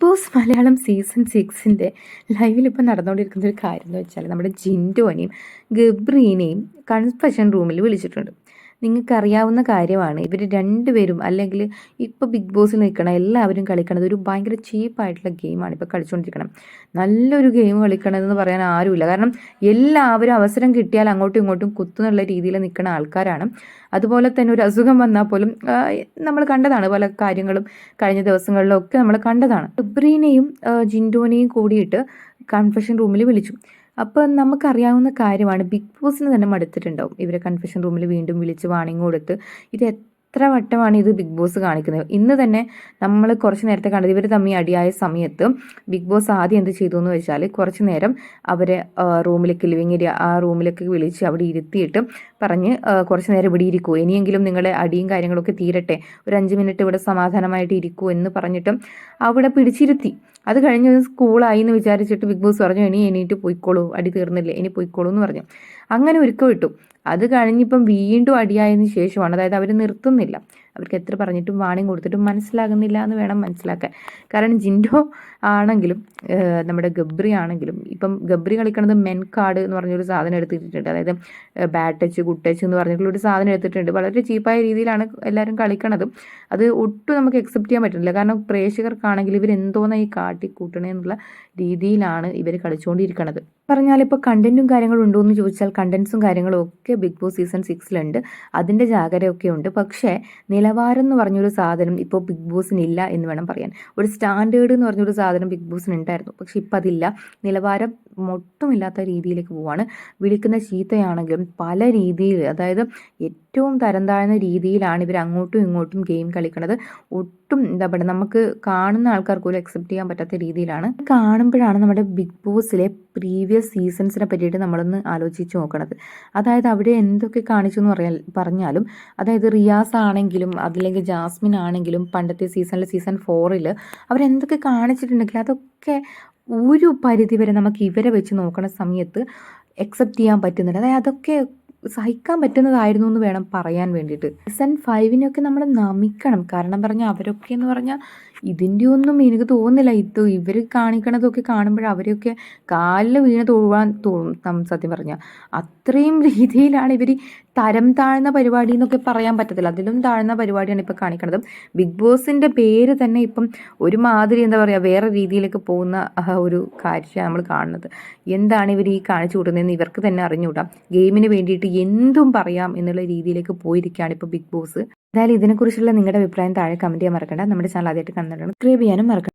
Boss Malayalam season 6 ലൈവിൽ ഇപ്പം നടന്നുകൊണ്ടിരിക്കുന്ന ഒരു കാര്യം എന്ന് വെച്ചാൽ നമ്മുടെ ജിൻഡോനെയും ഗബ്രീനെയും കൺഫെഷൻ റൂമിൽ വിളിച്ചിട്ടുണ്ട്. നിങ്ങൾക്കറിയാവുന്ന കാര്യമാണ്, ഇവർ രണ്ടുപേരും അല്ലെങ്കിൽ ഇപ്പോൾ ബിഗ് ബോസിൽ നിൽക്കണം എല്ലാവരും കളിക്കണത് ഒരു ഭയങ്കര ചീപ്പായിട്ടുള്ള ഗെയിമാണ് ഇപ്പോൾ കളിച്ചുകൊണ്ടിരിക്കണം. നല്ലൊരു ഗെയിം കളിക്കണമെന്ന് പറയാൻ ആരുമില്ല. കാരണം എല്ലാവരും അവസരം കിട്ടിയാൽ അങ്ങോട്ടും ഇങ്ങോട്ടും കുത്തുന്നുള്ള രീതിയിൽ നിൽക്കുന്ന ആൾക്കാരാണ്. അതുപോലെ തന്നെ ഒരു അസുഖം വന്നാൽ പോലും നമ്മൾ കണ്ടതാണ്, പല കാര്യങ്ങളും കഴിഞ്ഞ ദിവസങ്ങളിലൊക്കെ നമ്മൾ കണ്ടതാണ്. ഗബ്രീനെയും ജിൻഡോനെയും കൂടിയിട്ട് കൺഫെഷൻ റൂമിൽ വിളിച്ചു. അപ്പോൾ നമുക്കറിയാവുന്ന കാര്യമാണ്, ബിഗ് ബോസിന് തന്നെ മടുത്തിട്ടുണ്ടാവും ഇവരെ കൺഫെഷൻ റൂമിൽ വീണ്ടും വിളിച്ച് വാണിംഗ് കൊടുത്ത്. ഇത് എത്ര വട്ടമാണ് ഇത് ബിഗ് ബോസ് കാണിക്കുന്നത്. ഇന്ന് തന്നെ നമ്മൾ കുറച്ച് നേരത്തെ കണ്ടത്, ഇവർ തമ്മിൽ അടിയായ സമയത്ത് ബിഗ് ബോസ് ആദ്യം എന്ത് ചെയ്തു എന്ന് വെച്ചാൽ കുറച്ച് നേരം അവരെ റൂമിലേക്ക്, ലിവിങ് ഏരിയ ആ റൂമിലേക്ക് വിളിച്ച് അവിടെ ഇരുത്തിയിട്ട് പറഞ്ഞ് കുറച്ച് നേരം ഇവിടെ ഇരിക്കൂ, ഇനിയെങ്കിലും നിങ്ങളുടെ അടിയും കാര്യങ്ങളൊക്കെ തീരട്ടെ, ഒരു 5 മിനിറ്റ് ഇവിടെ സമാധാനമായിട്ട് ഇരിക്കൂ എന്ന് പറഞ്ഞിട്ട് അവിടെ പിടിച്ചിരുത്തി. അത് കഴിഞ്ഞ് സ്കൂളായി എന്ന് വിചാരിച്ചിട്ട് ബിഗ് ബോസ് പറഞ്ഞു, ഇനി എണീറ്റ് പോയിക്കോളൂ, അടി തീർന്നില്ലേ, ഇനി പോയിക്കോളൂ എന്ന് പറഞ്ഞു. അങ്ങനെ ഒരുക്കം വിട്ടു. അത് കഴിഞ്ഞിപ്പം വീണ്ടും അടിയായതിനു ശേഷമാണ്, അതായത് അവർ നിർത്തുന്നില്ല, അവർക്ക് എത്ര പറഞ്ഞിട്ടും വാണിംഗ് കൊടുത്തിട്ടും മനസ്സിലാകുന്നില്ല എന്ന് വേണം മനസ്സിലാക്കാൻ. കാരണം ജിൻഡോ ആണെങ്കിലും നമ്മുടെ ഗബ്രി ആണെങ്കിലും, ഇപ്പം ഗബ്രി കളിക്കണത് മെൻ കാർഡ് എന്ന് പറഞ്ഞൊരു സാധനം എടുത്തിട്ടുണ്ട്. അതായത് ബാഡ് ടച്ച്, ഗുഡ് ടച്ച് എന്ന് പറഞ്ഞിട്ടുള്ളൊരു സാധനം എടുത്തിട്ടുണ്ട്. വളരെ ചീപ്പായ രീതിയിലാണ് എല്ലാവരും കളിക്കണത്. അത് ഒട്ടും നമുക്ക് അക്സെപ്റ്റ് ചെയ്യാൻ പറ്റുന്നില്ല. കാരണം പ്രേക്ഷകർക്കാണെങ്കിൽ ഇവരെന്തോന്നാ ഈ കാട്ടിക്കൂട്ടണേ എന്നുള്ള രീതിയിലാണ് ഇവർ കളിച്ചുകൊണ്ടിരിക്കുന്നത്. പറഞ്ഞാൽ ഇപ്പോൾ കണ്ടന്റും കാര്യങ്ങളും ഉണ്ടോ എന്ന് ചോദിച്ചാൽ കണ്ടന്റ്സും കാര്യങ്ങളും ഒക്കെ ബിഗ് ബോസ് സീസൺ 6 അതിൻ്റെ ജാഗ്രതയൊക്കെ ഉണ്ട്. പക്ഷേ നിലവാരം എന്ന് പറഞ്ഞൊരു സാധനം ഇപ്പോൾ ബിഗ് ബോസിനില്ല എന്ന് വേണം പറയാൻ. ഒരു സ്റ്റാൻഡേർഡ് എന്ന് പറഞ്ഞൊരു സാധനം ബിഗ് ബോസിന് ഉണ്ടായിരുന്നു, പക്ഷെ ഇപ്പം അതില്ല. നിലവാരം ഒട്ടുമില്ലാത്ത രീതിയിലേക്ക് പോവാണ്. വിളിക്കുന്ന ചീത്തയാണെങ്കിലും പല രീതിയിൽ, അതായത് ഏറ്റവും തരം താഴ്ന്ന രീതിയിലാണ് ഇവർ അങ്ങോട്ടും ഇങ്ങോട്ടും ഗെയിം കളിക്കുന്നത്. ഒട്ടും എന്താ പറയുക, നമുക്ക് കാണുന്ന ആൾക്കാർക്ക് പോലും അക്സെപ്റ്റ് ചെയ്യാൻ പറ്റാത്ത രീതിയിലാണ്. കാണുമ്പോഴാണ് നമ്മുടെ ബിഗ് ബോസിലെ പ്രീവിയസ് സീസൺസിനെ പറ്റിയിട്ട് നമ്മളൊന്ന് ആലോചിച്ച് നോക്കണത്. അതായത് അവിടെ എന്തൊക്കെ കാണിച്ചു എന്ന് പറഞ്ഞാലും, അതായത് റിയാസ് ആണെങ്കിലും അതില്ലെങ്കിൽ ജാസ്മിൻ ആണെങ്കിലും പണ്ടത്തെ സീസണിൽ സീസൺ 4 അവരെന്തൊക്കെ കാണിച്ചിട്ടുണ്ടെങ്കിൽ അതൊക്കെ ഒരു പരിധി വരെ നമുക്ക് ഇവരെ വെച്ച് നോക്കണ സമയത്ത് അക്സെപ്റ്റ് ചെയ്യാൻ പറ്റുന്നില്ല. അതായത് അതൊക്കെ സഹിക്കാൻ പറ്റുന്നതായിരുന്നു എന്ന് വേണം പറയാൻ വേണ്ടിയിട്ട്. സീസൺ 5 നമ്മൾ നമിക്കണം. കാരണം പറഞ്ഞാൽ അവരൊക്കെ എന്ന് പറഞ്ഞാൽ ഇതിൻ്റെ ഒന്നും എനിക്ക് തോന്നുന്നില്ല. ഇവർ കാണിക്കണതൊക്കെ കാണുമ്പോൾ അവരെയൊക്കെ കാലിൽ വീണ് തോന്നും സത്യം പറഞ്ഞാൽ. അത്രയും രീതിയിലാണ് ഇവർ തരം താഴ്ന്ന പരിപാടി എന്നൊക്കെ പറയാൻ പറ്റത്തില്ല, അതിലും താഴ്ന്ന പരിപാടിയാണ് ഇപ്പോൾ കാണിക്കണത്. ബിഗ് ബോസിൻ്റെ പേര് തന്നെ ഇപ്പം ഒരുമാതിരി എന്താ പറയുക, വേറെ രീതിയിലേക്ക് പോകുന്ന ഒരു കാര്യമാണ് നമ്മൾ കാണുന്നത്. എന്താണ് ഇവർ ഈ കാണിച്ചു കൂട്ടുന്നതെന്ന് ഇവർക്ക് തന്നെ അറിഞ്ഞുകൂടാം. ഗെയിമിന് വേണ്ടിയിട്ട് എന്തും പറയാം എന്നുള്ള രീതിയിലേക്ക് പോയിരിക്കുകയാണ് ഇപ്പോൾ ബിഗ് ബോസ്. എന്തായാലും ഇതിനെക്കുറിച്ചുള്ള നിങ്ങളുടെ അഭിപ്രായം താഴെ കമൻറ്റ് ചെയ്യാൻ മറക്കണ്ട. നമ്മുടെ ചാനൽ ആദ്യമായിട്ട് കാണുന്നതാണ്, സബ്സ്ക്രൈബ് ചെയ്യാനും മറക്കണ്ട.